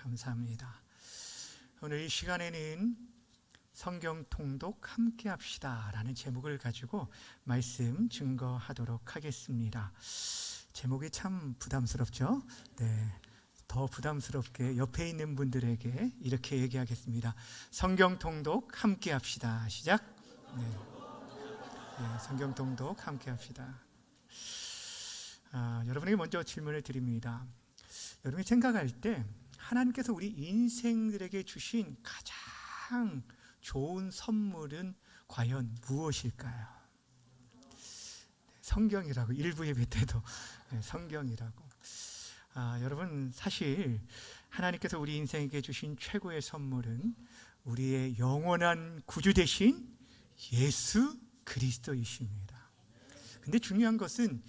감사합니다. 오늘 이 시간에는 성경 통독 함께 합시다 라는 제목을 가지고 말씀 증거하도록 하겠습니다. 제목이 참 부담스럽죠? 네, 더 부담스럽게 옆에 있는 분들에게 이렇게 얘기하겠습니다. 성경 통독 함께 합시다. 시작. 네, 성경 통독 함께 합시다. 여러분에게 먼저 질문을 드립니다. 여러분이 생각할 때 하나님께서 우리 인생들에게 주신 가장 좋은 선물은 과연 무엇일까요? 성경이라고, 일부 예배 때도 성경이라고. 여러분, 사실 하나님께서 우리 인생에게 주신 최고의 선물은 우리의 영원한 구주 되신 예수 그리스도이십니다. 근데 중요한 것은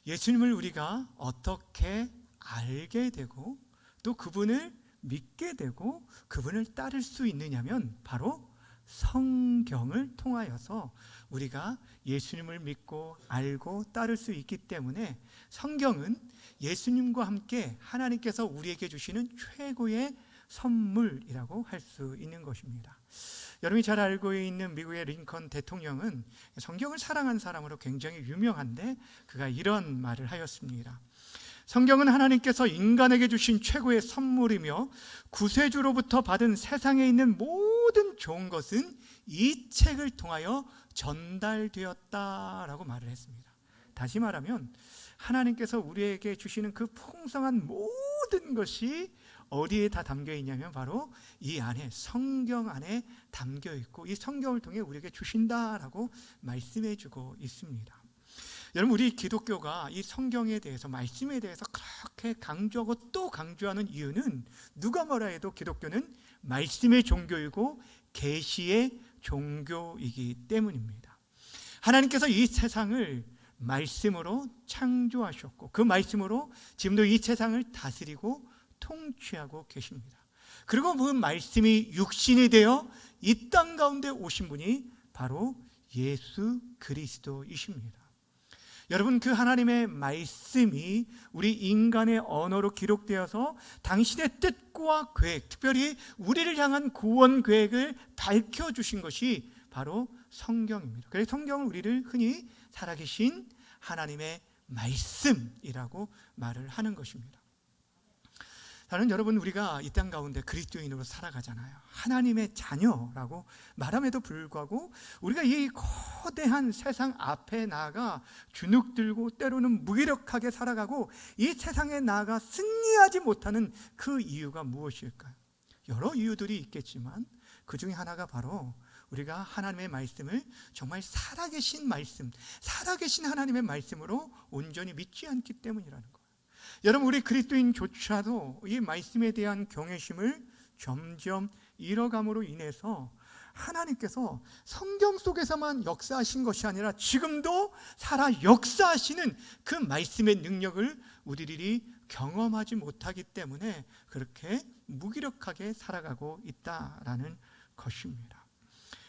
예수님을 우리가 어떻게 알게 되고 또 그분을 믿게 되고 그분을 따를 수 있느냐면 바로 성경을 통하여서 우리가 예수님을 믿고 알고 따를 수 있기 때문에 성경은 예수님과 함께 하나님께서 우리에게 주시는 최고의 선물이라고 할 수 있는 것입니다. 여러분이 잘 알고 있는 미국의 링컨 대통령은 성경을 사랑한 사람으로 굉장히 유명한데 그가 이런 말을 하였습니다. 성경은 하나님께서 인간에게 주신 최고의 선물이며 구세주로부터 받은 세상에 있는 모든 좋은 것은 이 책을 통하여 전달되었다라고 말을 했습니다. 다시 말하면 하나님께서 우리에게 주시는 그 풍성한 모든 것이 어디에 다 담겨 있냐면 바로 이 안에, 성경 안에 담겨 있고 이 성경을 통해 우리에게 주신다라고 말씀해 주고 있습니다. 여러분, 우리 기독교가 이 성경에 대해서, 말씀에 대해서 그렇게 강조하고 또 강조하는 이유는 누가 뭐라 해도 기독교는 말씀의 종교이고 계시의 종교이기 때문입니다. 하나님께서 이 세상을 말씀으로 창조하셨고 그 말씀으로 지금도 이 세상을 다스리고 통치하고 계십니다. 그리고 그 말씀이 육신이 되어 이 땅 가운데 오신 분이 바로 예수 그리스도이십니다. 여러분, 그 하나님의 말씀이 우리 인간의 언어로 기록되어서 당신의 뜻과 계획, 특별히 우리를 향한 구원 계획을 밝혀주신 것이 바로 성경입니다. 그래서 성경은 우리를 흔히 살아계신 하나님의 말씀이라고 말을 하는 것입니다. 저는 여러분, 우리가 이 땅 가운데 그리스도인으로 살아가잖아요. 하나님의 자녀라고 말함에도 불구하고 우리가 이 거대한 세상 앞에 나아가 주눅 들고 때로는 무기력하게 살아가고 이 세상에 나아가 승리하지 못하는 그 이유가 무엇일까요? 여러 이유들이 있겠지만 그 중에 하나가 바로 우리가 하나님의 말씀을 정말 살아계신 말씀, 살아계신 하나님의 말씀으로 온전히 믿지 않기 때문이라는 거예요. 여러분, 우리 그리스도인조차도 이 말씀에 대한 경외심을 점점 잃어감으로 인해서 하나님께서 성경 속에서만 역사하신 것이 아니라 지금도 살아 역사하시는 그 말씀의 능력을 우리들이 경험하지 못하기 때문에 그렇게 무기력하게 살아가고 있다라는 것입니다.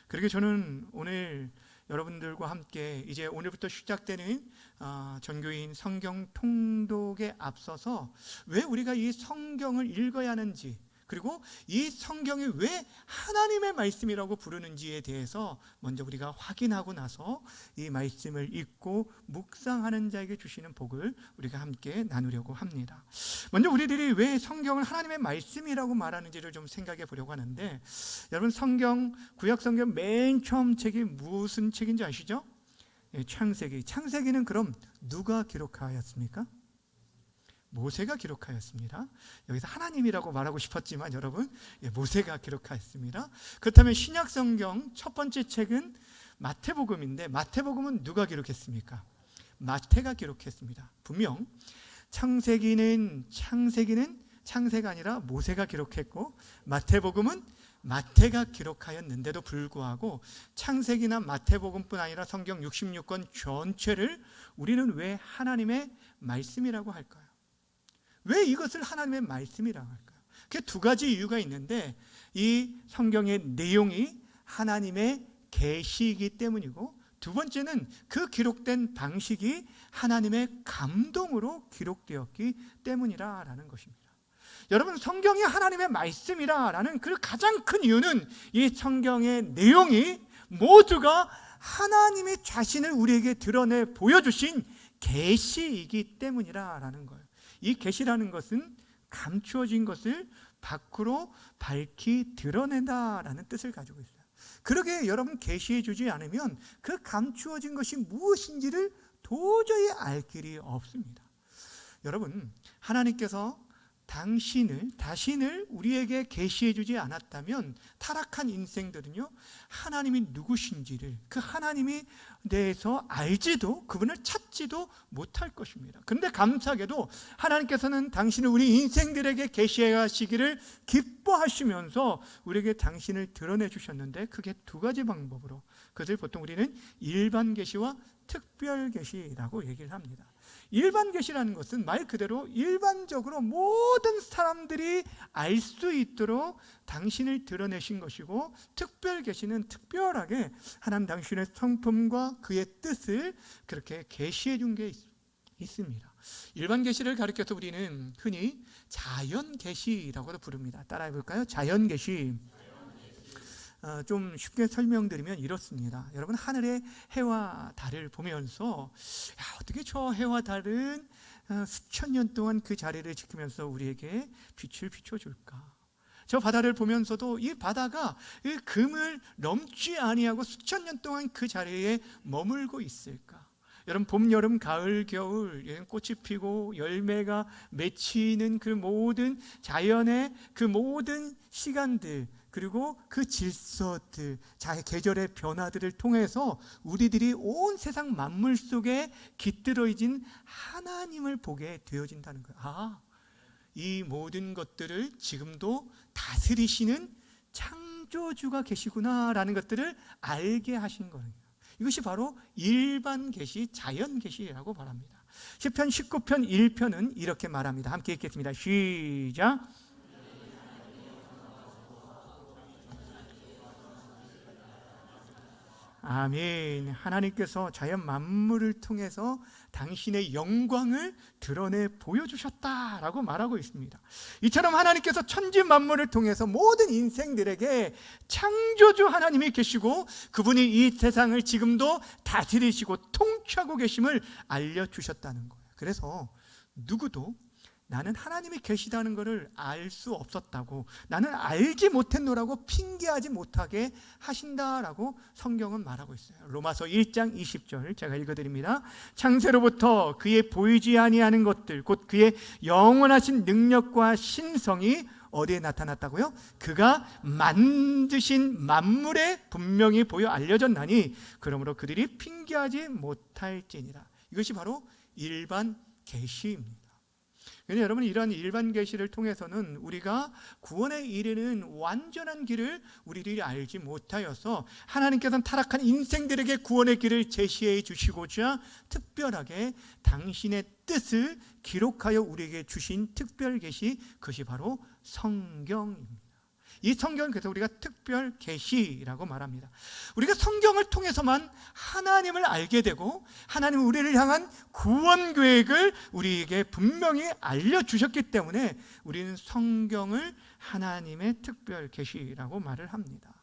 그렇게 저는 오늘 여러분들과 함께 이제 오늘부터 시작되는 전교인 성경 통독에 앞서서 왜 우리가 이 성경을 읽어야 하는지, 그리고 이 성경이 왜 하나님의 말씀이라고 부르는지에 대해서 먼저 우리가 확인하고 나서 이 말씀을 읽고 묵상하는 자에게 주시는 복을 우리가 함께 나누려고 합니다. 먼저 우리들이 왜 성경을 하나님의 말씀이라고 말하는지를 좀 생각해 보려고 하는데, 여러분, 성경, 구약 성경 맨 처음 책이 무슨 책인지 아시죠? 창세기. 창세기는 그럼 누가 기록하였습니까? 모세가 기록하였습니다. 여기서 하나님이라고 말하고 싶었지만 여러분, 모세가 기록하였습니다. 그렇다면 신약 성경 첫 번째 책은 마태복음인데 마태복음은 누가 기록했습니까? 마태가 기록했습니다. 분명 창세기는 창세가 아니라 모세가 기록했고 마태복음은 마태가 기록하였는데도 불구하고 창세기나 마태복음뿐 아니라 성경 66권 전체를 우리는 왜 하나님의 말씀이라고 할까요? 왜 이것을 하나님의 말씀이라고 할까요? 그게 두 가지 이유가 있는데 이 성경의 내용이 하나님의 계시이기 때문이고 두 번째는 그 기록된 방식이 하나님의 감동으로 기록되었기 때문이라는 것입니다. 여러분, 성경이 하나님의 말씀이라는 그 가장 큰 이유는 이 성경의 내용이 모두가 하나님이 자신을 우리에게 드러내 보여주신 계시이기 때문이라는 거예요. 이 계시라는 것은 감추어진 것을 밖으로 밝히 드러낸다라는 뜻을 가지고 있어요. 그러게 여러분, 계시해 주지 않으면 그 감추어진 것이 무엇인지를 도저히 알 길이 없습니다. 여러분, 하나님께서 자신을 우리에게 계시해 주지 않았다면 타락한 인생들은요, 하나님이 누구신지를, 그 하나님에 대해서 알지도 그분을 찾지도 못할 것입니다. 그런데 감사하게도 하나님께서는 당신을 우리 인생들에게 계시해 가시기를 기뻐하시면서 우리에게 당신을 드러내 주셨는데, 그게 두 가지 방법으로, 그것을 보통 우리는 일반 계시와 특별 계시라고 얘기를 합니다. 일반 계시라는 것은 말 그대로 일반적으로 모든 사람들이 알 수 있도록 당신을 드러내신 것이고, 특별 계시는 특별하게 하나님 당신의 성품과 그의 뜻을 그렇게 계시해 준 게 있습니다. 일반 계시를 가리켜서 우리는 흔히 자연 계시라고도 부릅니다. 따라해 볼까요? 자연 계시. 좀 쉽게 설명드리면 이렇습니다. 여러분, 하늘의 해와 달을 보면서 어떻게 저 해와 달은 수천 년 동안 그 자리를 지키면서 우리에게 빛을 비춰줄까? 저 바다를 보면서도 이 바다가 이 금을 넘지 아니하고 수천 년 동안 그 자리에 머물고 있을까? 여러분, 봄, 여름, 가을, 겨울 꽃이 피고 열매가 맺히는 그 모든 자연의 그 모든 시간들, 그리고 그 질서들, 계절의 변화들을 통해서 우리들이 온 세상 만물 속에 깃들어진 하나님을 보게 되어진다는 거예요. 이 모든 것들을 지금도 다스리시는 창조주가 계시구나라는 것들을 알게 하신 거예요. 이것이 바로 일반 계시, 자연 계시라고 말합니다. 시편 19편 1편은 이렇게 말합니다. 함께 읽겠습니다. 시작. 아멘. 하나님께서 자연 만물을 통해서 당신의 영광을 드러내 보여주셨다라고 말하고 있습니다. 이처럼 하나님께서 천지 만물을 통해서 모든 인생들에게 창조주 하나님이 계시고, 그분이 이 세상을 지금도 다스리시고 통치하고 계심을 알려주셨다는 거예요. 그래서 누구도 나는 하나님이 계시다는 것을 알 수 없었다고, 나는 알지 못했노라고 핑계하지 못하게 하신다라고 성경은 말하고 있어요. 로마서 1장 20절 제가 읽어드립니다. 창세로부터 그의 보이지 아니하는 것들, 곧 그의 영원하신 능력과 신성이 어디에 나타났다고요? 그가 만드신 만물에 분명히 보여 알려졌나니 그러므로 그들이 핑계하지 못할지니라. 이것이 바로 일반 계시입니다. 그런데 여러분, 이러한 일반 계시를 통해서는 우리가 구원에 이르는 완전한 길을 우리들이 알지 못하여서 하나님께서는 타락한 인생들에게 구원의 길을 제시해 주시고자 특별하게 당신의 뜻을 기록하여 우리에게 주신 특별 계시, 그것이 바로 성경입니다. 이 성경은 그래서 우리가 특별 계시라고 말합니다. 우리가 성경을 통해서만 하나님을 알게 되고, 하나님 우리를 향한 구원 계획을 우리에게 분명히 알려주셨기 때문에 우리는 성경을 하나님의 특별 계시라고 말을 합니다.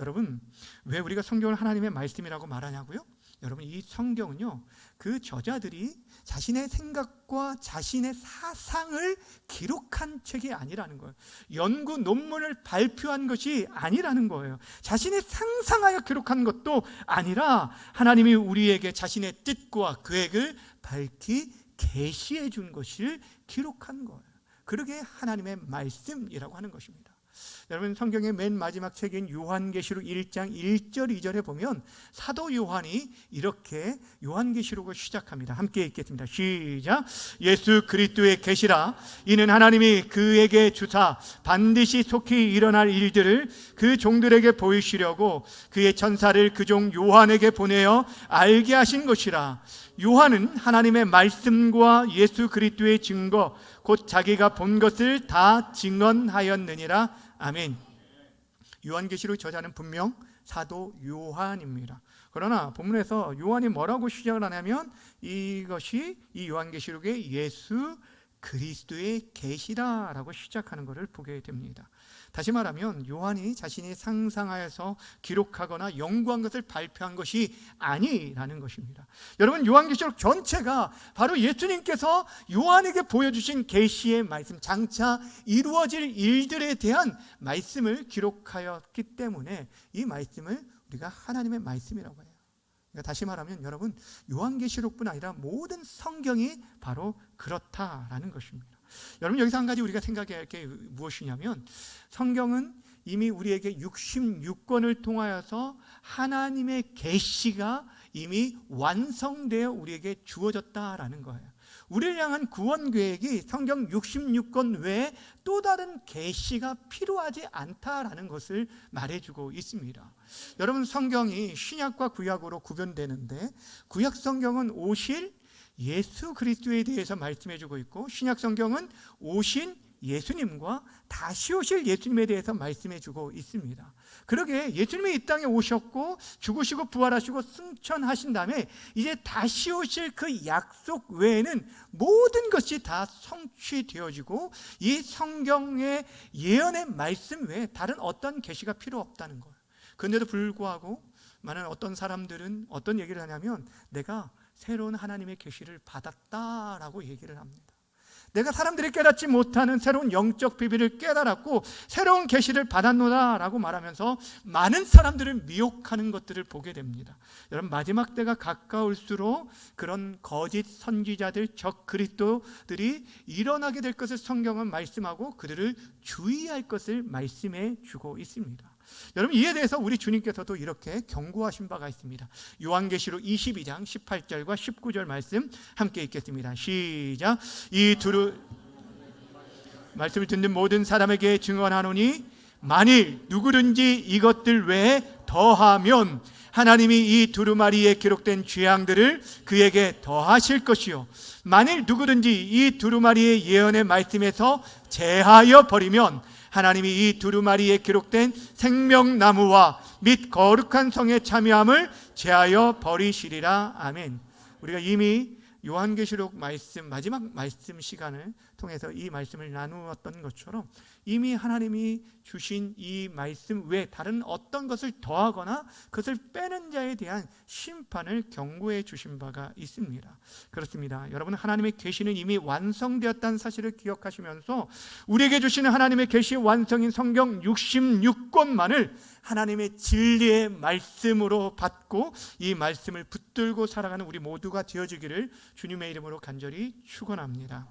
여러분, 왜 우리가 성경을 하나님의 말씀이라고 말하냐고요? 여러분, 이 성경은요, 그 저자들이 자신의 생각과 자신의 사상을 기록한 책이 아니라는 거예요. 연구 논문을 발표한 것이 아니라는 거예요. 자신의 상상하여 기록한 것도 아니라 하나님이 우리에게 자신의 뜻과 계획을 밝히 계시해 준 것을 기록한 거예요. 그러게 하나님의 말씀이라고 하는 것입니다. 여러분, 성경의 맨 마지막 책인 요한계시록 1장 1절 2절에 보면 사도 요한이 이렇게 요한계시록을 시작합니다. 함께 읽겠습니다. 시작. 예수 그리스도의 계시라. 이는 하나님이 그에게 주사 반드시 속히 일어날 일들을 그 종들에게 보이시려고 그의 천사를 그 종 요한에게 보내어 알게 하신 것이라. 요한은 하나님의 말씀과 예수 그리스도의 증거, 곧 자기가 본 것을 다 증언하였느니라. 아멘. 요한계시록 저자는 분명 사도 요한입니다. 그러나 본문에서 요한이 뭐라고 시작을 하냐면 이것이 이 요한계시록의 예수 그리스도의 계시다라고 시작하는 것을 보게 됩니다. 다시 말하면 요한이 자신이 상상하여서 기록하거나 연구한 것을 발표한 것이 아니라는 것입니다. 여러분, 요한계시록 전체가 바로 예수님께서 요한에게 보여주신 계시의 말씀, 장차 이루어질 일들에 대한 말씀을 기록하였기 때문에 이 말씀을 우리가 하나님의 말씀이라고 해요. 그러니까 다시 말하면 여러분, 요한계시록뿐 아니라 모든 성경이 바로 그렇다라는 것입니다. 여러분, 여기서 한 가지 우리가 생각해야 할 게 무엇이냐면, 성경은 이미 우리에게 66권을 통하여서 하나님의 계시가 이미 완성되어 우리에게 주어졌다라는 거예요. 우리를 향한 구원 계획이 성경 66권 외에 또 다른 계시가 필요하지 않다라는 것을 말해주고 있습니다. 여러분, 성경이 신약과 구약으로 구분되는데, 구약 성경은 오실 예수 그리스도에 대해서 말씀해주고 있고, 신약 성경은 오신 예수님과 다시 오실 예수님에 대해서 말씀해주고 있습니다. 그러게 예수님이 이 땅에 오셨고 죽으시고 부활하시고 승천하신 다음에 이제 다시 오실 그 약속 외에는 모든 것이 다 성취되어지고 이 성경의 예언의 말씀 외에 다른 어떤 계시가 필요 없다는 거예요. 그런데도 불구하고 많은 어떤 사람들은 어떤 얘기를 하냐면, 내가 새로운 하나님의 계시를 받았다라고 얘기를 합니다. 내가 사람들이 깨닫지 못하는 새로운 영적 비밀을 깨달았고 새로운 계시를 받았노라라고 말하면서 많은 사람들을 미혹하는 것들을 보게 됩니다. 여러분, 마지막 때가 가까울수록 그런 거짓 선지자들, 적 그리스도들이 일어나게 될 것을 성경은 말씀하고 그들을 주의할 것을 말씀해 주고 있습니다. 여러분, 이에 대해서 우리 주님께서도 이렇게 경고하신 바가 있습니다. 요한계시록 22장 18절과 19절 말씀 함께 읽겠습니다. 시작. 이 두루 말씀을 듣는 모든 사람에게 증언하노니, 만일 누구든지 이것들 외에 더하면 하나님이 이 두루마리에 기록된 죄악들을 그에게 더하실 것이요, 만일 누구든지 이 두루마리의 예언의 말씀에서 제하여 버리면 하나님이 이 두루마리에 기록된 생명나무와 및 거룩한 성의 참여함을 제하여 버리시리라. 아멘. 우리가 이미 요한계시록 말씀, 마지막 말씀 시간을 통해서 이 말씀을 나누었던 것처럼 이미 하나님이 주신 이 말씀 외에 다른 어떤 것을 더하거나 그것을 빼는 자에 대한 심판을 경고해 주신 바가 있습니다. 그렇습니다. 여러분, 하나님의 계시는 이미 완성되었다는 사실을 기억하시면서 우리에게 주시는 하나님의 계시의 완성인 성경 66권만을 하나님의 진리의 말씀으로 받고 이 말씀을 붙들고 살아가는 우리 모두가 되어지기를 주님의 이름으로 간절히 축원합니다.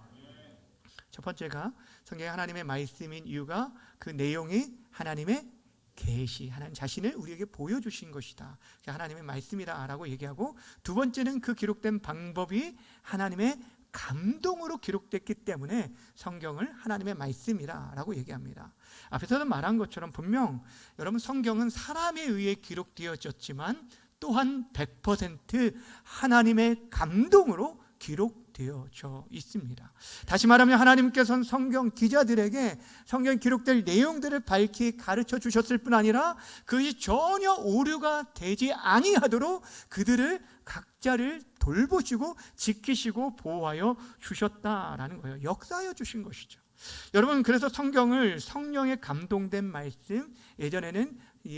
첫 번째가 성경에 하나님의 말씀인 이유가 그 내용이 하나님의 계시, 하나님 자신을 우리에게 보여주신 것이다, 하나님의 말씀이라고 얘기하고, 두 번째는 그 기록된 방법이 하나님의 감동으로 기록됐기 때문에 성경을 하나님의 말씀이라고 얘기합니다. 앞에서도 말한 것처럼 분명 여러분, 성경은 사람에 의해 기록되어졌지만 또한 100% 하나님의 감동으로 기록되어져 있습니다. 다시 말하면 하나님께서는 성경 기자들에게 성경에 기록될 내용들을 밝히 가르쳐 주셨을 뿐 아니라 그것이 전혀 오류가 되지 아니하도록 그들을 각자를 돌보시고 지키시고 보호하여 주셨다라는 거예요. 역사하여 주신 것이죠. 여러분, 그래서 성경을 성령의 감동된 말씀, 예전에는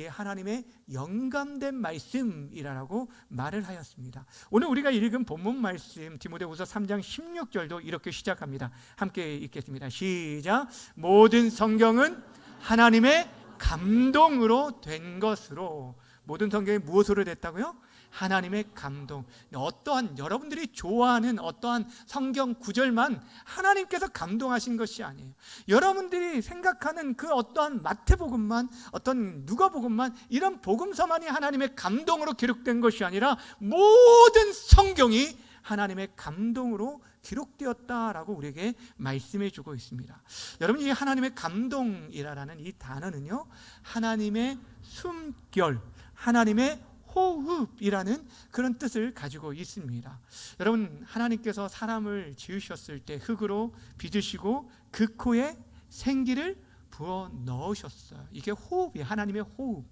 하나님의 영감된 말씀이라고 말을 하였습니다. 오늘 우리가 읽은 본문 말씀 디모데후서 3장 16절도 이렇게 시작합니다. 함께 읽겠습니다. 시작. 모든 성경은 하나님의 감동으로 된 것으로. 모든 성경이 무엇으로 됐다고요? 하나님의 감동. 어떠한 여러분들이 좋아하는 어떠한 성경 구절만 하나님께서 감동하신 것이 아니에요. 여러분들이 생각하는 그 어떠한 마태복음만, 어떤 누가복음만, 이런 복음서만이 하나님의 감동으로 기록된 것이 아니라 모든 성경이 하나님의 감동으로 기록되었다라고 우리에게 말씀해 주고 있습니다. 여러분, 이 하나님의 감동이라는 이 단어는요, 하나님의 숨결, 하나님의 호흡이라는 그런 뜻을 가지고 있습니다. 여러분, 하나님께서 사람을 지으셨을 때 흙으로 빚으시고 그 코에 생기를 부어 넣으셨어요. 이게 호흡이에요. 하나님의 호흡,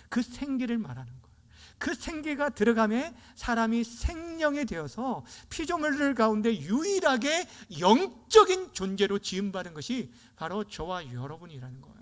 그 생기를 말하는 거예요. 그 생기가 들어가며 사람이 생명이 되어서 피조물들 가운데 유일하게 영적인 존재로 지음받은 것이 바로 저와 여러분이라는 거예요.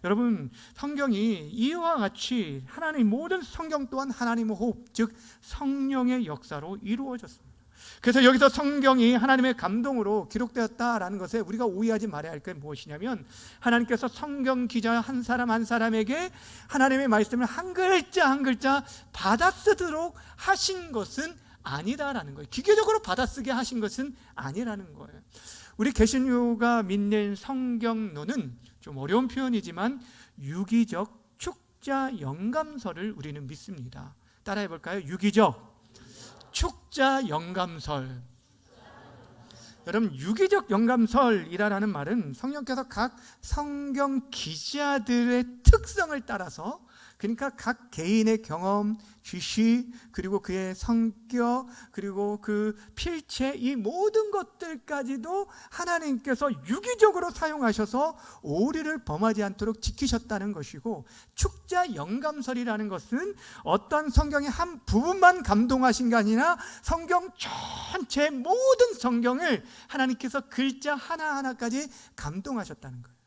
여러분, 성경이 이와 같이 하나님, 모든 성경 또한 하나님의 호흡, 즉 성령의 역사로 이루어졌습니다. 그래서 여기서 성경이 하나님의 감동으로 기록되었다라는 것에 우리가 오해하지 말아야 할 게 무엇이냐면, 하나님께서 성경 기자 한 사람 한 사람에게 하나님의 말씀을 한 글자 한 글자 받아쓰도록 하신 것은 아니다라는 거예요. 기계적으로 받아쓰게 하신 것은 아니라는 거예요. 우리 개신교가 믿는 성경론은 좀 어려운 표현이지만 유기적 축자 영감설을 우리는 믿습니다. 따라해 볼까요? 유기적 축자 영감설. 여러분, 유기적 영감설이라는 말은 성령께서 각 성경 기자들의 특성을 따라서, 그러니까 각 개인의 경험, 지식, 그리고 그의 성격, 그리고 그 필체, 이 모든 것들까지도 하나님께서 유기적으로 사용하셔서 오류를 범하지 않도록 지키셨다는 것이고, 축자 영감설이라는 것은 어떤 성경의 한 부분만 감동하신 게 아니라 성경 전체 모든 성경을 하나님께서 글자 하나하나까지 감동하셨다는 거예요.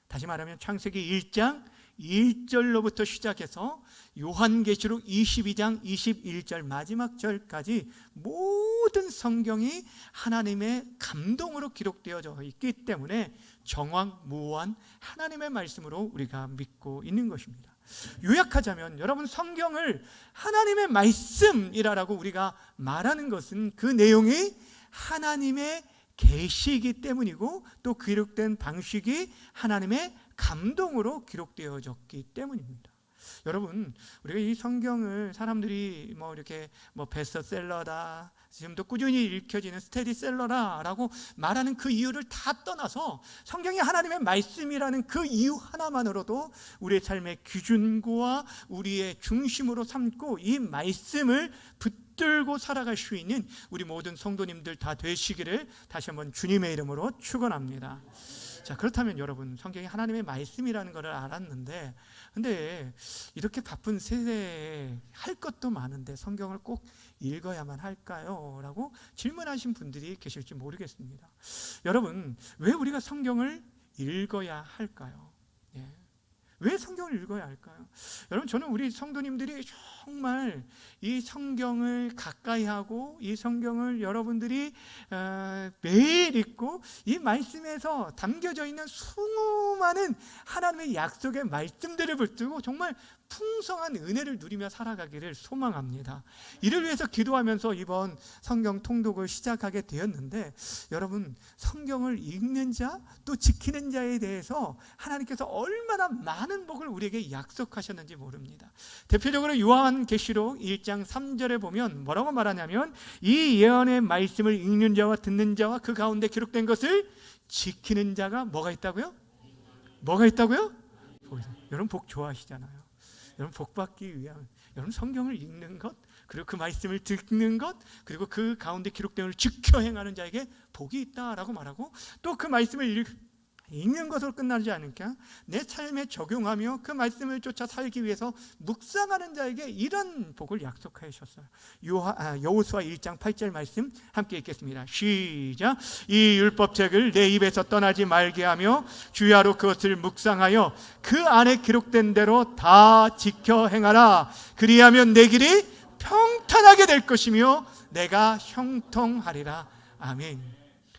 다시 말하면 창세기 1장 1절로부터 시작해서 요한계시록 22장 21절 마지막 절까지 모든 성경이 하나님의 감동으로 기록되어져 있기 때문에 정확무한 하나님의 말씀으로 우리가 믿고 있는 것입니다. 요약하자면, 여러분, 성경을 하나님의 말씀이라고 우리가 말하는 것은 그 내용이 하나님의 계시이기 때문이고, 또 기록된 방식이 하나님의 감동으로 기록되어졌기 때문입니다. 여러분, 우리가 이 성경을 사람들이 이렇게 베스트셀러다, 지금도 꾸준히 읽혀지는 스테디셀러라라고 말하는 그 이유를 다 떠나서 성경이 하나님의 말씀이라는 그 이유 하나만으로도 우리의 삶의 기준과 우리의 중심으로 삼고 이 말씀을 붙들고 살아갈 수 있는 우리 모든 성도님들 다 되시기를 다시 한번 주님의 이름으로 축원합니다. 자, 그렇다면 여러분, 성경이 하나님의 말씀이라는 것을 알았는데, 근데 이렇게 바쁜 세대에 할 것도 많은데 성경을 꼭 읽어야만 할까요? 라고 질문하신 분들이 계실지 모르겠습니다. 여러분, 왜 우리가 성경을 읽어야 할까요? 왜 성경을 읽어야 할까요? 여러분, 저는 우리 성도님들이 정말 이 성경을 가까이 하고 이 성경을 여러분들이 매일 읽고 이 말씀에서 담겨져 있는 수많은 하나님의 약속의 말씀들을 붙들고 정말 풍성한 은혜를 누리며 살아가기를 소망합니다. 이를 위해서 기도하면서 이번 성경 통독을 시작하게 되었는데, 여러분, 성경을 읽는 자 또 지키는 자에 대해서 하나님께서 얼마나 많은 복을 우리에게 약속하셨는지 모릅니다. 대표적으로 요한계시록 1장 3절에 보면 뭐라고 말하냐면, 이 예언의 말씀을 읽는 자와 듣는 자와 그 가운데 기록된 것을 지키는 자가 뭐가 있다고요? 뭐가 있다고요? 여러분, 복 좋아하시잖아요. 여러분, 복 받기 위한, 여러분, 성경을 읽는 것, 그리고 그 말씀을 듣는 것, 그리고 그 가운데 기록된 것을 지켜 행하는 자에게 복이 있다라고 말하고, 또 그 말씀을 읽는 것으로 끝나지 않으니까 내 삶에 적용하며 그 말씀을 쫓아 살기 위해서 묵상하는 자에게 이런 복을 약속하셨어요. 여호수아 1장 8절 말씀 함께 읽겠습니다. 시작. 이 율법책을 내 입에서 떠나지 말게 하며 주야로 그것을 묵상하여 그 안에 기록된 대로 다 지켜 행하라. 그리하면 내 길이 평탄하게 될 것이며 내가 형통하리라. 아멘.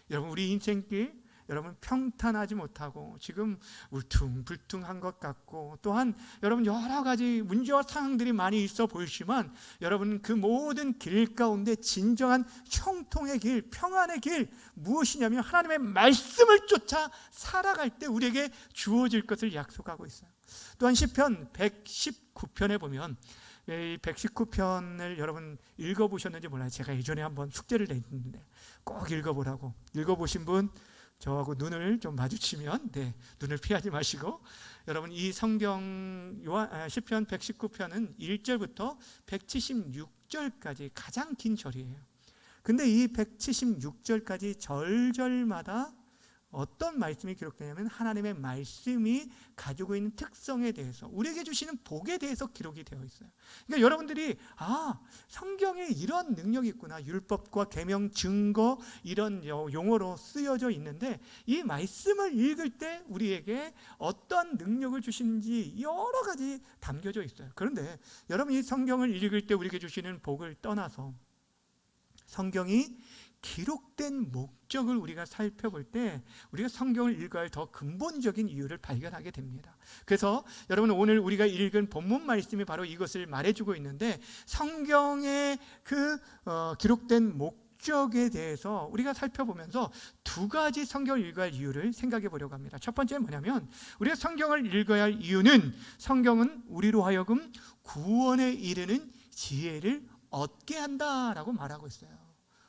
여러분, 우리 인생길 여러분 평탄하지 못하고 지금 울퉁불퉁한 것 같고, 또한 여러분 여러 가지 문제와 상황들이 많이 있어 보이지만, 여러분 그 모든 길 가운데 진정한 형통의 길, 평안의 길 무엇이냐면 하나님의 말씀을 쫓아 살아갈 때 우리에게 주어질 것을 약속하고 있어요. 또한 시편 119편에 보면, 이 119편을 여러분 읽어보셨는지 몰라요. 제가 예전에 한번 숙제를 냈는데 꼭 읽어보라고. 읽어보신 분 저하고 눈을 좀 마주치면, 눈을 피하지 마시고, 여러분 이 성경 시편 119편은 1절부터 176절까지 가장 긴 절이에요. 근데 이 176절까지 절절마다 어떤 말씀이 기록되냐면 하나님의 말씀이 가지고 있는 특성에 대해서, 우리에게 주시는 복에 대해서 기록이 되어 있어요. 그러니까 여러분들이 성경에 이런 능력이 있구나, 율법과 계명, 증거 이런 용어로 쓰여져 있는데 이 말씀을 읽을 때 우리에게 어떤 능력을 주시는지 여러 가지 담겨져 있어요. 그런데 여러분, 이 성경을 읽을 때 우리에게 주시는 복을 떠나서 성경이 기록된 목적을 우리가 살펴볼 때 우리가 성경을 읽어야 할 더 근본적인 이유를 발견하게 됩니다. 그래서 여러분, 오늘 우리가 읽은 본문 말씀이 바로 이것을 말해주고 있는데, 성경의 기록된 목적에 대해서 우리가 살펴보면서 두 가지 성경을 읽어야 할 이유를 생각해 보려고 합니다. 첫 번째는 뭐냐면, 우리가 성경을 읽어야 할 이유는 성경은 우리로 하여금 구원에 이르는 지혜를 얻게 한다라고 말하고 있어요.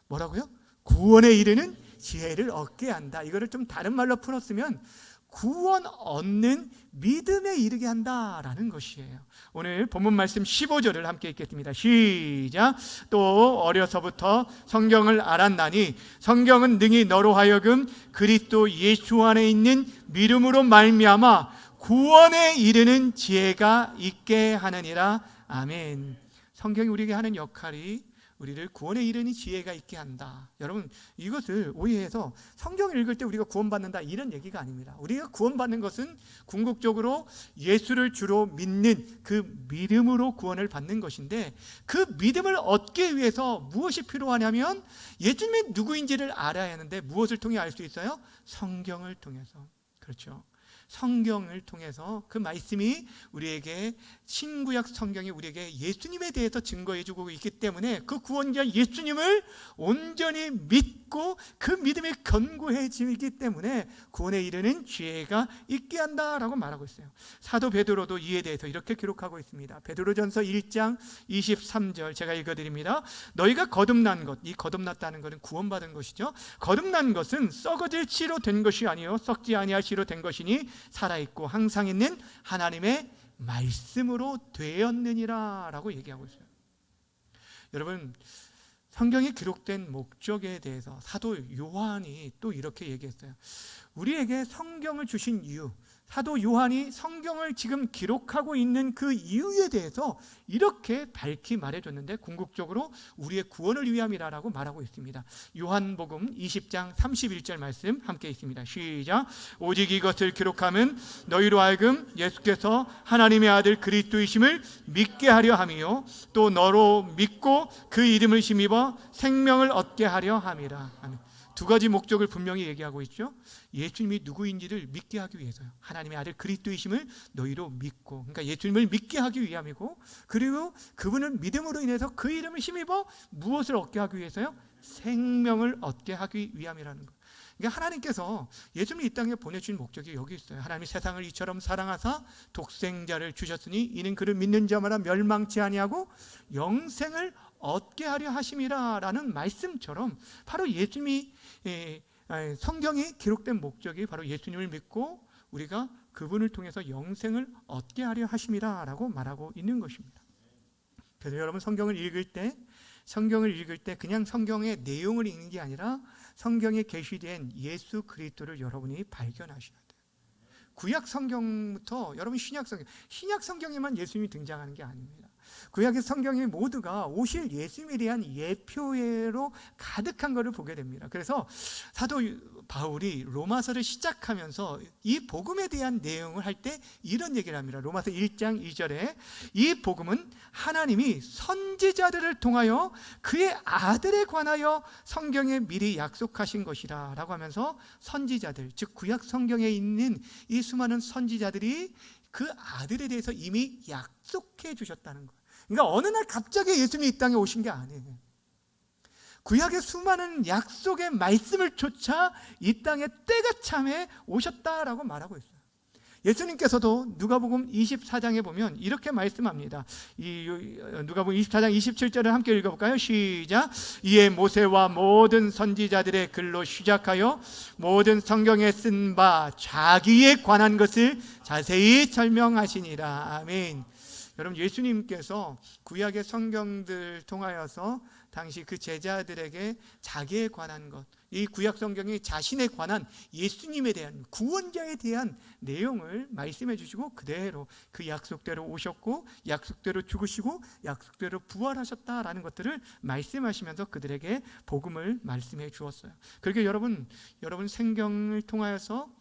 뭐라고요? 구원에 이르는 지혜를 얻게 한다. 이거를 좀 다른 말로 풀었으면 구원 얻는 믿음에 이르게 한다라는 것이에요. 오늘 본문 말씀 15절을 함께 읽겠습니다. 시작. 또 어려서부터 성경을 알았나니 성경은 능히 너로 하여금 그리스도 예수 안에 있는 믿음으로 말미암아 구원에 이르는 지혜가 있게 하느니라. 아멘. 성경이 우리에게 하는 역할이 우리를 구원에 이르는 지혜가 있게 한다. 여러분, 이것을 오해해서 성경을 읽을 때 우리가 구원받는다 이런 얘기가 아닙니다. 우리가 구원받는 것은 궁극적으로 예수를 주로 믿는 그 믿음으로 구원을 받는 것인데, 그 믿음을 얻기 위해서 무엇이 필요하냐면 예수님이 누구인지를 알아야 하는데 무엇을 통해 알 수 있어요? 성경을 통해서. 그렇죠. 성경을 통해서 그 말씀이 우리에게, 신구약 성경이 우리에게 예수님에 대해서 증거해주고 있기 때문에 그 구원자 예수님을 온전히 믿고 그 믿음이 견고해지기 때문에 구원에 이르는 지혜가 있게 한다라고 말하고 있어요. 사도 베드로도 이에 대해서 이렇게 기록하고 있습니다. 베드로전서 1장 23절 제가 읽어드립니다. 너희가 거듭난 것, 이 거듭났다는 것은 구원받은 것이죠. 거듭난 것은 썩어질 씨로 된 것이 아니요 썩지 아니할 씨로 된 것이니 살아있고 항상 있는 하나님의 말씀으로 되었느니라 라고 얘기하고 있어요. 여러분, 성경에 기록된 목적에 대해서 사도 요한이 또 이렇게 얘기했어요. 우리에게 성경을 주신 이유, 사도 요한이 성경을 지금 기록하고 있는 그 이유에 대해서 이렇게 밝히 말해줬는데, 궁극적으로 우리의 구원을 위함이라고 말하고 있습니다. 요한복음 20장 31절 말씀 함께 있습니다. 시작. 오직 이것을 기록함은 너희로 하여금 예수께서 하나님의 아들 그리스도이심을 믿게 하려 함이요 또 너로 믿고 그 이름을 힘입어 생명을 얻게 하려 함이라. 아멘. 두 가지 목적을 분명히 얘기하고 있죠. 예수님이 누구인지를 믿게 하기 위해서요. 하나님의 아들 그리스도이심을 너희로 믿고, 그러니까 예수님을 믿게 하기 위함이고, 그리고 그분을 믿음으로 인해서 그 이름을 힘입어 무엇을 얻게 하기 위해서요? 생명을 얻게 하기 위함이라는 것. 그러니까 하나님께서 예수님을 이 땅에 보내주신 목적이 여기 있어요. 하나님이 세상을 이처럼 사랑하사 독생자를 주셨으니 이는 그를 믿는 자마다 멸망치 아니하고 영생을 얻게 하려 하심이라 라는 말씀처럼, 바로 예수님이 성경에 기록된 목적이 바로 예수님을 믿고 우리가 그분을 통해서 영생을 얻게 하려 하심이라 라고 말하고 있는 것입니다. 그래서 여러분, 성경을 읽을 때 그냥 성경의 내용을 읽는 게 아니라 성경에 계시된 예수 그리스도를 여러분이 발견하셔야 돼요. 구약 성경부터 여러분 신약 성경에만 예수님이 등장하는 게 아닙니다. 구약의 성경이 모두가 오실 예수님에 대한 예표로 가득한 것을 보게 됩니다. 그래서 사도 바울이 로마서를 시작하면서 이 복음에 대한 내용을 할 때 이런 얘기를 합니다. 로마서 1장 2절에 이 복음은 하나님이 선지자들을 통하여 그의 아들에 관하여 성경에 미리 약속하신 것이라 라고 하면서, 선지자들, 즉 구약 성경에 있는 이 수많은 선지자들이 그 아들에 대해서 이미 약속해 주셨다는 거예요. 그러니까 어느 날 갑자기 예수님이 이 땅에 오신 게 아니에요. 구약의 수많은 약속의 말씀을 쫓아 이 땅에 때가 참에 오셨다라고 말하고 있어요. 예수님께서도 누가복음 24장에 보면 이렇게 말씀합니다. 누가복음 24장 27절을 함께 읽어볼까요? 시작. 이에 모세와 모든 선지자들의 글로 시작하여 모든 성경에 쓴 바 자기에 관한 것을 자세히 설명하시니라. 아멘. 여러분, 예수님께서 구약의 성경들 통하여서 당시 그 제자들에게 자기에 관한 것, 이 구약 성경이 자신에 관한 예수님에 대한 구원자에 대한 내용을 말씀해 주시고 그대로 그 약속대로 오셨고 약속대로 죽으시고 약속대로 부활하셨다라는 것들을 말씀하시면서 그들에게 복음을 말씀해 주었어요. 그렇게 여러분 성경을 통하여서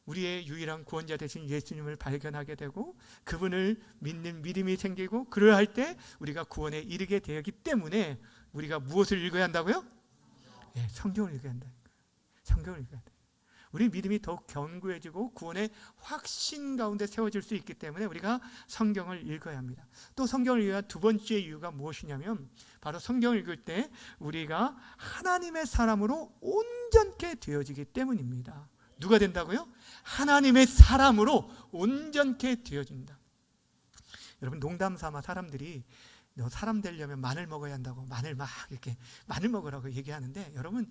우리의 유일한 구원자 되신 예수님을 발견하게 되고 그분을 믿는 믿음이 생기고 그러할 때 우리가 구원에 이르게 되었기 때문에 우리가 무엇을 읽어야 한다고요? 예, 성경을 읽어야 한다. 성경을 읽어야 돼. 우리 믿음이 더욱 견고해지고 구원의 확신 가운데 세워질 수 있기 때문에 우리가 성경을 읽어야 합니다. 또 성경을 읽어야 두 번째 이유가 무엇이냐면 바로 성경을 읽을 때 우리가 하나님의 사람으로 온전케 되어지기 때문입니다. 누가 된다고요? 하나님의 사람으로 온전케 되어진다. 여러분 농담 삼아 사람들이 너 사람 되려면 마늘 먹어야 한다고 마늘 막 이렇게 마늘 먹으라고 얘기하는데 여러분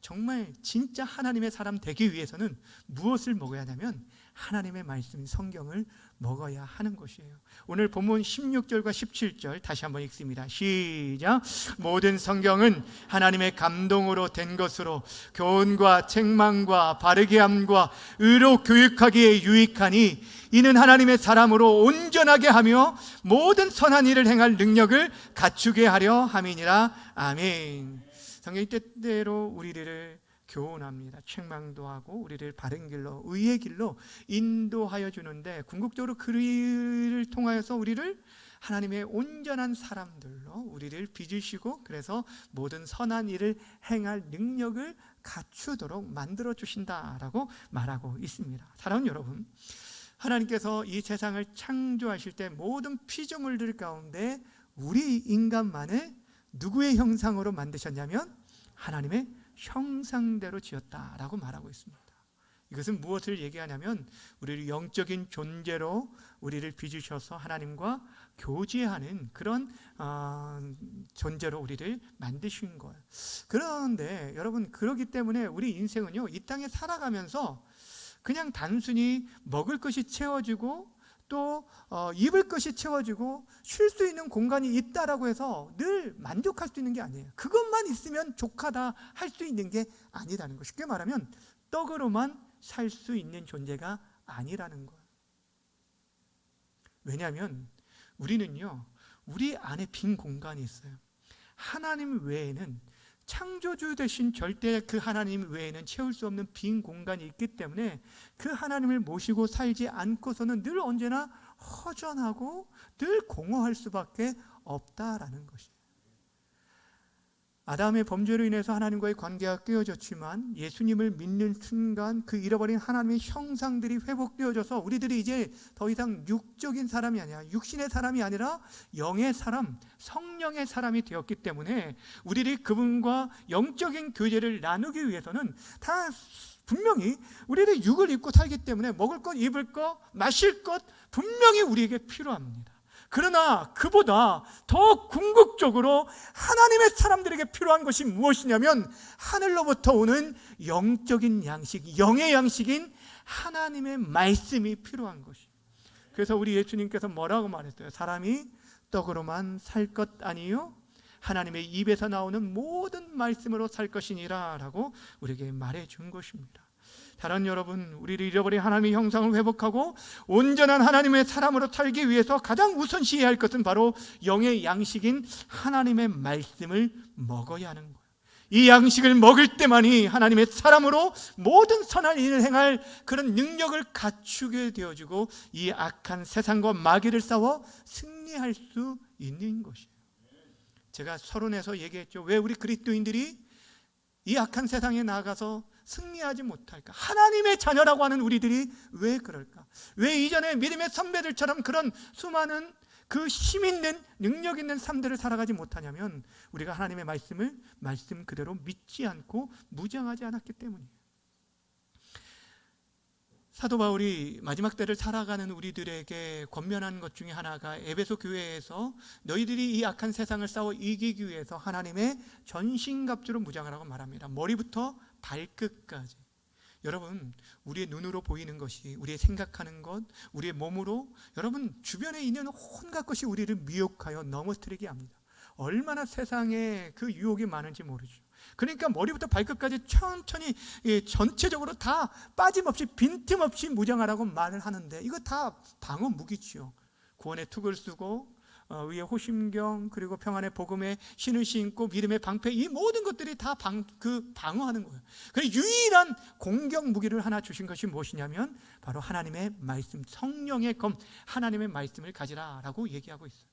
정말 진짜 하나님의 사람 되기 위해서는 무엇을 먹어야 하냐면 하나님의 말씀 성경을 먹어야 하는 것이에요. 오늘 본문 16절과 17절 다시 한번 읽습니다. 시작. 모든 성경은 하나님의 감동으로 된 것으로 교훈과 책망과 바르게 함과 의로 교육하기에 유익하니 이는 하나님의 사람으로 온전하게 하며 모든 선한 일을 행할 능력을 갖추게 하려 함이니라. 아멘. 성경이 때때로 우리를 교훈합니다. 책망도 하고 우리를 바른 길로 의의 길로 인도하여 주는데 궁극적으로 그를 통하여서 우리를 하나님의 온전한 사람들로 우리를 빚으시고 그래서 모든 선한 일을 행할 능력을 갖추도록 만들어 주신다라고 말하고 있습니다. 사랑하는 여러분, 하나님께서 이 세상을 창조하실 때 모든 피조물들 가운데 우리 인간만을 누구의 형상으로 만드셨냐면 하나님의 형상대로 지었다라고 말하고 있습니다. 이것은 무엇을 얘기하냐면 우리를 영적인 존재로 우리를 빚으셔서 하나님과 교제하는 그런 존재로 우리를 만드신 거예요. 그런데 여러분 그렇기 때문에 우리 인생은요 이 땅에 살아가면서 그냥 단순히 먹을 것이 채워지고 또 입을 것이 채워지고 쉴 수 있는 공간이 있다라고 해서 늘 만족할 수 있는 게 아니에요. 그것만 있으면 족하다 할 수 있는 게 아니라는 거. 쉽게 말하면 떡으로만 살 수 있는 존재가 아니라는 거예요. 왜냐하면 우리는요 우리 안에 빈 공간이 있어요. 하나님 외에는 창조주 되신 절대 그 하나님 외에는 채울 수 없는 빈 공간이 있기 때문에 그 하나님을 모시고 살지 않고서는 늘 언제나 허전하고 늘 공허할 수밖에 없다라는 것이에요. 아담의 범죄로 인해서 하나님과의 관계가 깨어졌지만 예수님을 믿는 순간 그 잃어버린 하나님의 형상들이 회복되어져서 우리들이 이제 더 이상 육적인 사람이 아니라 육신의 사람이 아니라 영의 사람, 성령의 사람이 되었기 때문에 우리들이 그분과 영적인 교제를 나누기 위해서는 다 분명히 우리를 육을 입고 살기 때문에 먹을 것, 입을 것, 마실 것 분명히 우리에게 필요합니다. 그러나 그보다 더 궁극적으로 하나님의 사람들에게 필요한 것이 무엇이냐면 하늘로부터 오는 영적인 양식, 영의 양식인 하나님의 말씀이 필요한 것이에요. 그래서 우리 예수님께서 뭐라고 말했어요? 사람이 떡으로만 살 것 아니요 하나님의 입에서 나오는 모든 말씀으로 살 것이니라 라고 우리에게 말해준 것입니다. 사랑하는 여러분, 우리를 잃어버린 하나님의 형상을 회복하고 온전한 하나님의 사람으로 살기 위해서 가장 우선시해야 할 것은 바로 영의 양식인 하나님의 말씀을 먹어야 하는 거예요. 이 양식을 먹을 때만이 하나님의 사람으로 모든 선한 일을 행할 그런 능력을 갖추게 되어지고 이 악한 세상과 마귀를 싸워 승리할 수 있는 것이에요. 제가 서론에서 얘기했죠. 왜 우리 그리스도인들이 이 악한 세상에 나아가서 승리하지 못할까? 하나님의 자녀라고 하는 우리들이 왜 그럴까? 왜 이전에 믿음의 선배들처럼 그런 수많은 그 힘 있는 능력 있는 삶들을 살아가지 못하냐면 우리가 하나님의 말씀 그대로 믿지 않고 무장하지 않았기 때문이에요. 사도 바울이 마지막 때를 살아가는 우리들에게 권면한 것 중에 하나가 에베소 교회에서 너희들이 이 악한 세상을 싸워 이기기 위해서 하나님의 전신갑주로 무장하라고 말합니다. 머리부터 발끝까지. 여러분, 우리의 눈으로 보이는 것이, 우리의 생각하는 것, 우리의 몸으로 여러분 주변에 있는 온갖 것이 우리를 미혹하여 넘어뜨리게 합니다. 얼마나 세상에 그 유혹이 많은지 모르죠. 그러니까 머리부터 발끝까지 천천히 전체적으로 다 빠짐없이 빈틈없이 무장하라고 말을 하는데 이거 다 방어 무기지요. 구원의 툭을 쓰고 위에 호심경, 그리고 평안의 복음에 신을 신고 믿음의 방패, 이 모든 것들이 다 방어하는 거예요. 그래서 유일한 공격 무기를 하나 주신 것이 무엇이냐면 바로 하나님의 말씀, 성령의 검, 하나님의 말씀을 가지라라고 얘기하고 있어요.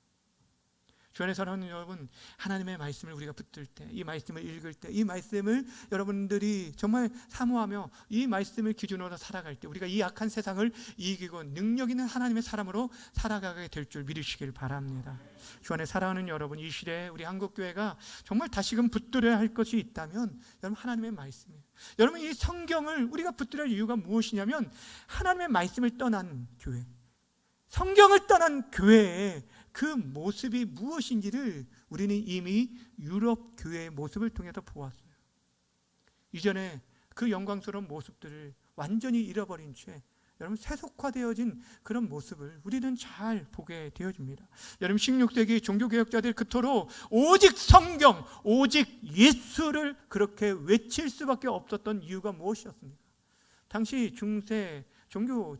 주 안에 사랑하는 여러분, 하나님의 말씀을 우리가 붙들 때, 이 말씀을 읽을 때, 이 말씀을 여러분들이 정말 사모하며 이 말씀을 기준으로 살아갈 때 우리가 이 악한 세상을 이기고 능력 있는 하나님의 사람으로 살아가게 될 줄 믿으시길 바랍니다. 주 안에 사랑하는 여러분, 이 시대에 우리 한국교회가 정말 다시금 붙들어야 할 것이 있다면 여러분, 하나님의 말씀이에요. 여러분, 이 성경을 우리가 붙들어야 할 이유가 무엇이냐면 하나님의 말씀을 떠난 교회, 성경을 떠난 교회에 그 모습이 무엇인지를 우리는 이미 유럽 교회의 모습을 통해서 보았어요. 이전에 그 영광스러운 모습들을 완전히 잃어버린 채 여러분 세속화되어진 그런 모습을 우리는 잘 보게 되어집니다. 여러분, 16세기 종교개혁자들 그토록 오직 성경, 오직 예수를 그렇게 외칠 수밖에 없었던 이유가 무엇이었습니까? 당시 중세 종교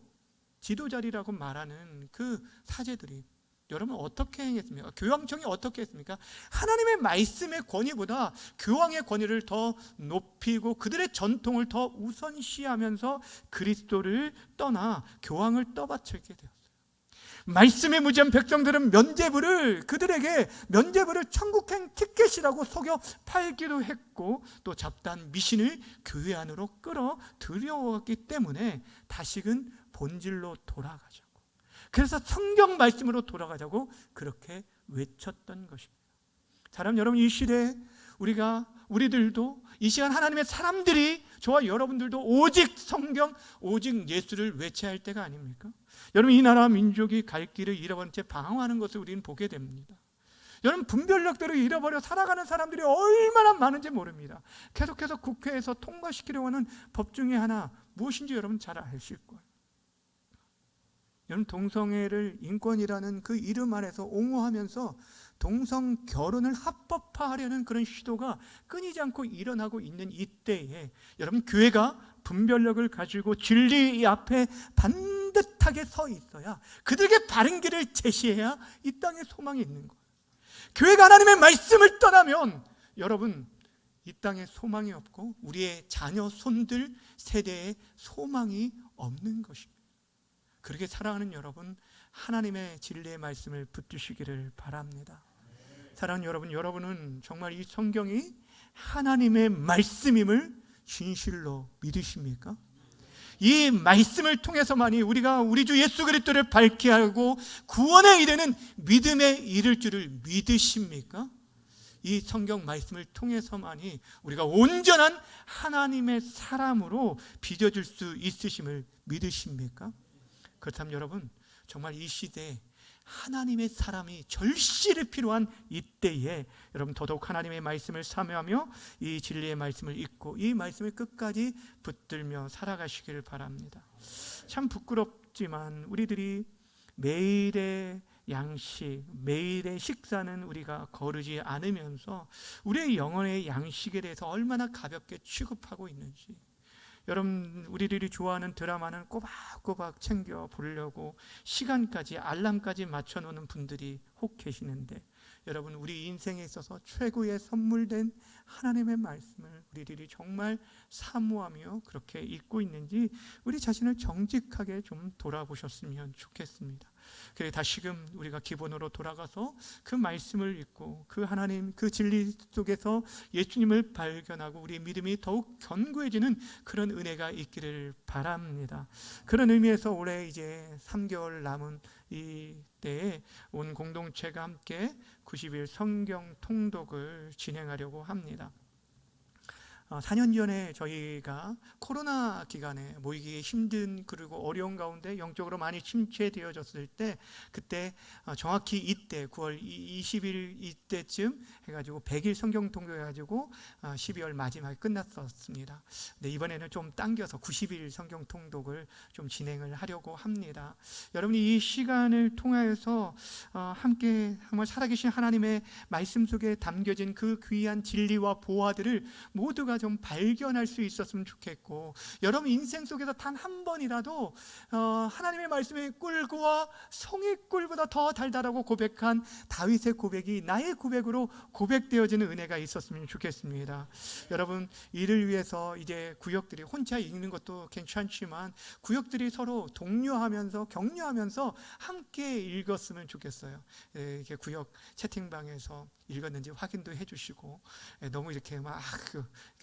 지도자리라고 말하는 그 사제들이 여러분 어떻게 행했습니까? 교황청이 어떻게 했습니까? 하나님의 말씀의 권위보다 교황의 권위를 더 높이고 그들의 전통을 더 우선시하면서 그리스도를 떠나 교황을 떠받들게 되었어요. 말씀의 무지한 백성들은 그들에게 면죄부를 천국행 티켓이라고 속여 팔기도 했고 또 잡다한 미신을 교회 안으로 끌어 들여왔기 때문에 다시금 본질로 돌아가자고, 그래서 성경 말씀으로 돌아가자고 그렇게 외쳤던 것입니다. 사람 여러분, 이 시대에 우리들도 이 시간 하나님의 사람들이, 저와 여러분들도 오직 성경, 오직 예수를 외쳐야 할 때가 아닙니까? 여러분, 이 나라 민족이 갈 길을 잃어버린 채 방황하는 것을 우리는 보게 됩니다. 여러분, 분별력대로 잃어버려 살아가는 사람들이 얼마나 많은지 모릅니다. 계속해서 국회에서 통과시키려고 하는 법 중에 하나 무엇인지 여러분 잘 아실 거예요. 여러분, 동성애를 인권이라는 그 이름 아래서 옹호하면서 동성 결혼을 합법화하려는 그런 시도가 끊이지 않고 일어나고 있는 이때에 여러분, 교회가 분별력을 가지고 진리 앞에 반듯하게 서 있어야, 그들에게 바른 길을 제시해야 이 땅에 소망이 있는 거예요. 교회가 하나님의 말씀을 떠나면 여러분, 이 땅에 소망이 없고 우리의 자녀, 손들 세대에 소망이 없는 것입니다. 그렇게 사랑하는 여러분, 하나님의 진리의 말씀을 붙드시기를 바랍니다. 사랑하는 여러분, 여러분은 정말 이 성경이 하나님의 말씀임을 진실로 믿으십니까? 이 말씀을 통해서만이 우리가 우리 주 예수 그리스도를 밝게 하고 구원에 이르는 믿음에 이를 줄을 믿으십니까? 이 성경 말씀을 통해서만이 우리가 온전한 하나님의 사람으로 빚어질 수 있으심을 믿으십니까? 그렇다면 여러분, 정말 이 시대에 하나님의 사람이 절실히 필요한 이때에 여러분 더더욱 하나님의 말씀을 사모하며 이 진리의 말씀을 읽고 이 말씀을 끝까지 붙들며 살아가시기를 바랍니다. 참 부끄럽지만 우리들이 매일의 양식, 매일의 식사는 우리가 거르지 않으면서 우리의 영혼의 양식에 대해서 얼마나 가볍게 취급하고 있는지, 여러분, 우리들이 좋아하는 드라마는 꼬박꼬박 챙겨 보려고 시간까지, 알람까지 맞춰놓는 분들이 혹 계시는데, 여러분, 우리 인생에 있어서 최고의 선물된 하나님의 말씀을 우리들이 정말 사모하며 그렇게 읽고 있는지 우리 자신을 정직하게 좀 돌아보셨으면 좋겠습니다. 그래, 다시금 우리가 기본으로 돌아가서 그 말씀을 읽고 그 하나님, 그 진리 속에서 예수님을 발견하고 우리 믿음이 더욱 견고해지는 그런 은혜가 있기를 바랍니다. 그런 의미에서 올해 이제 3개월 남은 이 때에 온 공동체가 함께 90일 성경 통독을 진행하려고 합니다. 4년 전에 저희가 코로나 기간에 모이기 힘든 그리고 어려운 가운데 영적으로 많이 침체되어졌을 때, 그때 정확히 이때 9월 20일 이때쯤 해가지고 100일 성경 통독 해가지고 12월 마지막에 끝났었습니다. 근데 이번에는 좀 당겨서 90일 성경 통독을 좀 진행을 하려고 합니다. 여러분이 이 시간을 통하여서 함께 정말 살아계신 하나님의 말씀 속에 담겨진 그 귀한 진리와 보화들을 모두가 좀 발견할 수 있었으면 좋겠고, 여러분 인생 속에서 단 한 번이라도 하나님의 말씀의 꿀과 송이꿀보다 더 달달하고 고백한 다윗의 고백이 나의 고백으로 고백되어지는 은혜가 있었으면 좋겠습니다. 여러분, 이를 위해서 이제 구역들이 혼자 읽는 것도 괜찮지만 구역들이 서로 독려하면서 격려하면서 함께 읽었으면 좋겠어요. 이렇게 구역 채팅방에서 읽었는지 확인도 해주시고, 너무 이렇게 막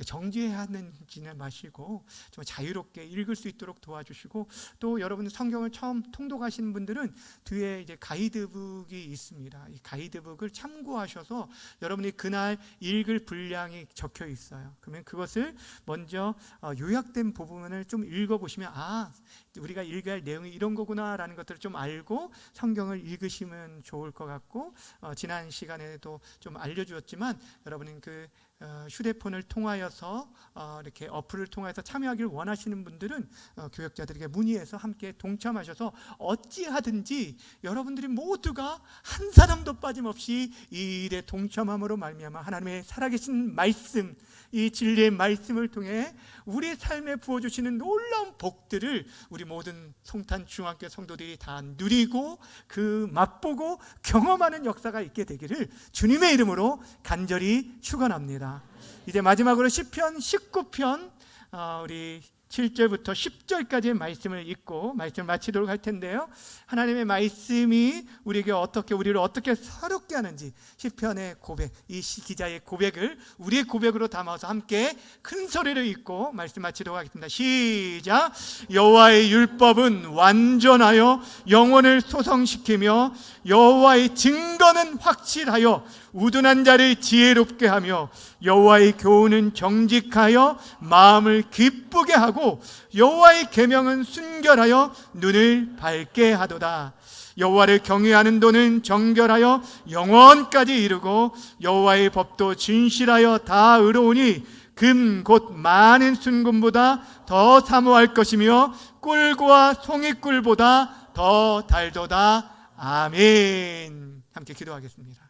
정죄하는지는 마시고 좀 자유롭게 읽을 수 있도록 도와주시고, 또 여러분 성경을 처음 통독하시는 분들은 뒤에 이제 가이드북이 있습니다. 이 가이드북을 참고하셔서 여러분이 그날 읽을 분량이 적혀 있어요. 그러면 그것을 먼저 요약된 부분을 좀 읽어보시면 우리가 읽어야 할 내용이 이런 거구나라는 것들을 좀 알고 성경을 읽으시면 좋을 것 같고, 지난 시간에도 좀 알려주었지만 여러분은 그 휴대폰을 통하여서 이렇게 어플을 통해서 참여하기를 원하시는 분들은 교역자들에게 문의해서 함께 동참하셔서 어찌하든지 여러분들이 모두가 한 사람도 빠짐없이 이 일에 동참함으로 말미암아 하나님의 살아계신 말씀, 이 진리의 말씀을 통해 우리 삶에 부어주시는 놀라운 복들을 우리 모든 송탄 중앙교 성도들이 다 누리고 그 맛보고 경험하는 역사가 있게 되기를 주님의 이름으로 간절히 축원합니다. 이제 마지막으로 시편 19편 우리 7절부터 10절까지의 말씀을 읽고 말씀을 마치도록 할 텐데요, 하나님의 말씀이 우리를 어떻게 서럽게 하는지 시편의 고백, 이 기자의 고백을 우리의 고백으로 담아서 함께 큰 소리를 읽고 말씀 마치도록 하겠습니다. 시작. 여호와의 율법은 완전하여 영혼을 소성시키며 여호와의 증거는 확실하여 우둔한 자를 지혜롭게 하며 여호와의 교훈은 정직하여 마음을 기쁘게 하고 여호와의 계명은 순결하여 눈을 밝게 하도다. 여호와를 경외하는 도는 정결하여 영원까지 이르고 여호와의 법도 진실하여 다 의로우니 금 곧 많은 순금보다 더 사모할 것이며 꿀과 송이꿀보다 더 달도다. 아멘. 함께 기도하겠습니다.